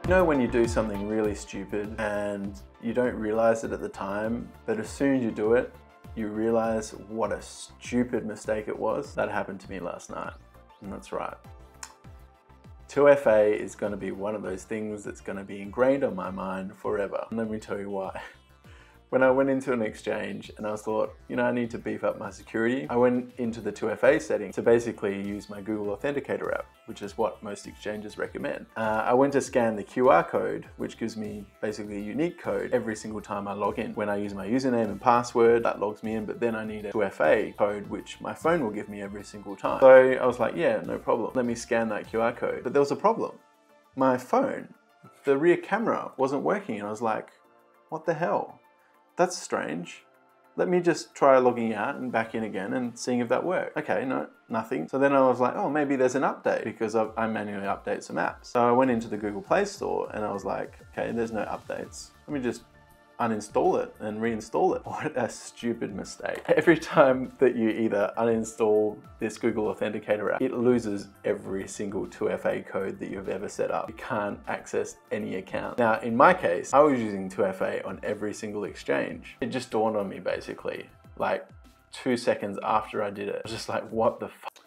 You know when you do something really stupid and you don't realize it at the time, but as soon as you do it, you realize what a stupid mistake it was? That happened to me last night, and that's right. 2FA is going to be one of those things that's going to be ingrained on my mind forever. And let me tell you why. When I went into an exchange and I thought, you know, I need to beef up my security, I went into the 2FA setting to basically use my Google Authenticator app, which is what most exchanges recommend. I went to scan the QR code, which gives me basically a unique code every single time I log in. When I use my username and password, that logs me in, but then I need a 2FA code, which my phone will give me every single time. So I was like, yeah, no problem. Let me scan that QR code. But there was a problem. My phone, the rear camera wasn't working, and I was like, what the hell? That's strange. Let me just try logging out and back in again and seeing if that worked. Okay, no, nothing. So then I was like, oh, maybe there's an update because I manually update some apps. So I went into the Google Play Store and I was like, okay, there's no updates. Let me just uninstall it and reinstall it. What a stupid mistake. Every time that you either uninstall this Google Authenticator app, it loses every single 2FA code that you've ever set up. You can't access any account. Now, in my case, I was using 2FA on every single exchange. It just dawned on me basically, like 2 seconds after I did it. I was just like, what the fuck?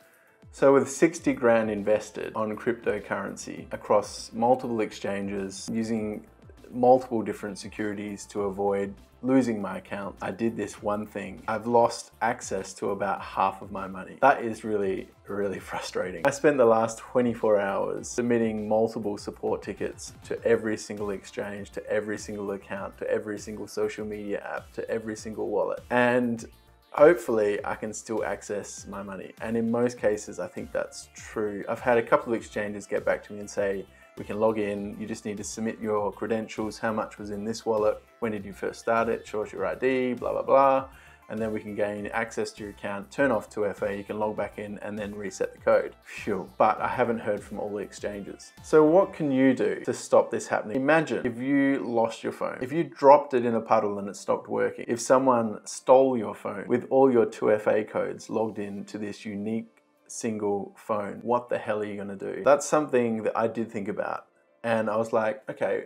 So with 60 grand invested on cryptocurrency across multiple exchanges, using multiple different securities to avoid losing my account, I did this one thing. I've lost access to about half of my money. That is really, really frustrating. I spent the last 24 hours submitting multiple support tickets to every single exchange, to every single account, to every single social media app, to every single wallet. And hopefully I can still access my money. And in most cases, I think that's true. I've had a couple of exchanges get back to me and say, we can log in, you just need to submit your credentials, how much was in this wallet, when did you first start it, show us your ID, blah, blah, blah. And then we can gain access to your account, turn off 2FA, you can log back in and then reset the code. Phew. But I haven't heard from all the exchanges. So what can you do to stop this happening? Imagine if you lost your phone, if you dropped it in a puddle and it stopped working, if someone stole your phone with all your 2FA codes logged in to this unique single phone, what the hell are you gonna do? That's something that I did think about. And I was like, okay,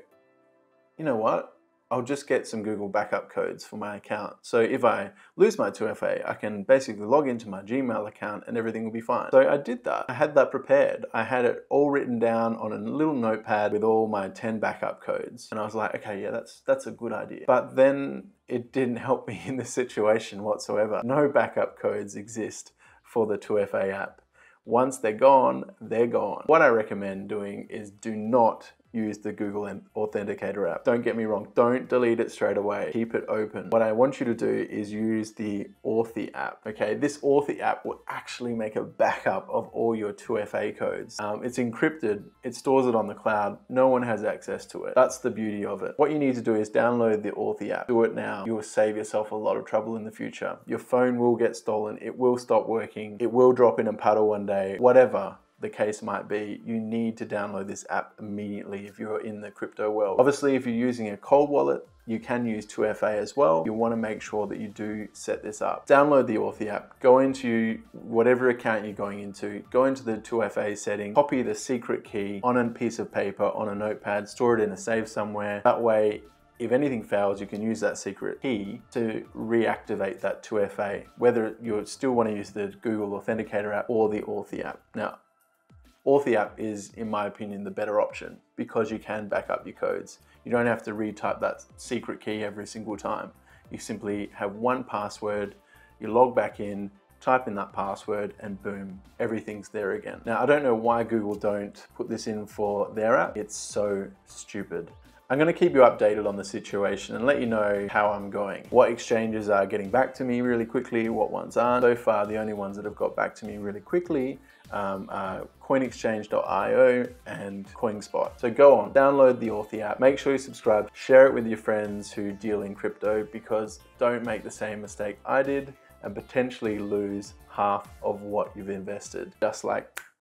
you know what? I'll just get some Google backup codes for my account. So if I lose my 2FA, I can basically log into my Gmail account and everything will be fine. So I did that. I had that prepared. I had it all written down on a little notepad with all my 10 backup codes. And I was like, okay, yeah, that's a good idea. But then it didn't help me in this situation whatsoever. No backup codes exist for the 2FA app. Once they're gone, they're gone. What I recommend doing is do not use the Google Authenticator app. Don't get me wrong, don't delete it straight away. Keep it open. What I want you to do is use the Authy app, okay? This Authy app will actually make a backup of all your 2FA codes. It's encrypted, it stores it on the cloud, no one has access to it. That's the beauty of it. What you need to do is download the Authy app. Do it now. You will save yourself a lot of trouble in the future. Your phone will get stolen, it will stop working, it will drop in a puddle one day, whatever the case might be, you need to download this app immediately if you're in the crypto world. Obviously, if you're using a cold wallet, you can use 2FA as well. You want to make sure that you do set this up. Download the Authy app, go into whatever account you're going into, go into the 2FA setting, copy the secret key on a piece of paper, on a notepad, store it in a safe somewhere. That way, if anything fails, you can use that secret key to reactivate that 2FA, whether you still want to use the Google Authenticator app or the Authy app. Now, Authy app is, in my opinion, the better option because you can back up your codes. You don't have to retype that secret key every single time. You simply have one password, you log back in, type in that password, and boom, everything's there again. Now, I don't know why Google don't put this in for their app. It's so stupid. I'm going to keep you updated on the situation and let you know how I'm going. What exchanges are getting back to me really quickly, what ones aren't. So far, the only ones that have got back to me really quickly are coinexchange.io and CoinSpot. So go on, download the Authy app, make sure you subscribe, share it with your friends who deal in crypto, because don't make the same mistake I did and potentially lose half of what you've invested, just like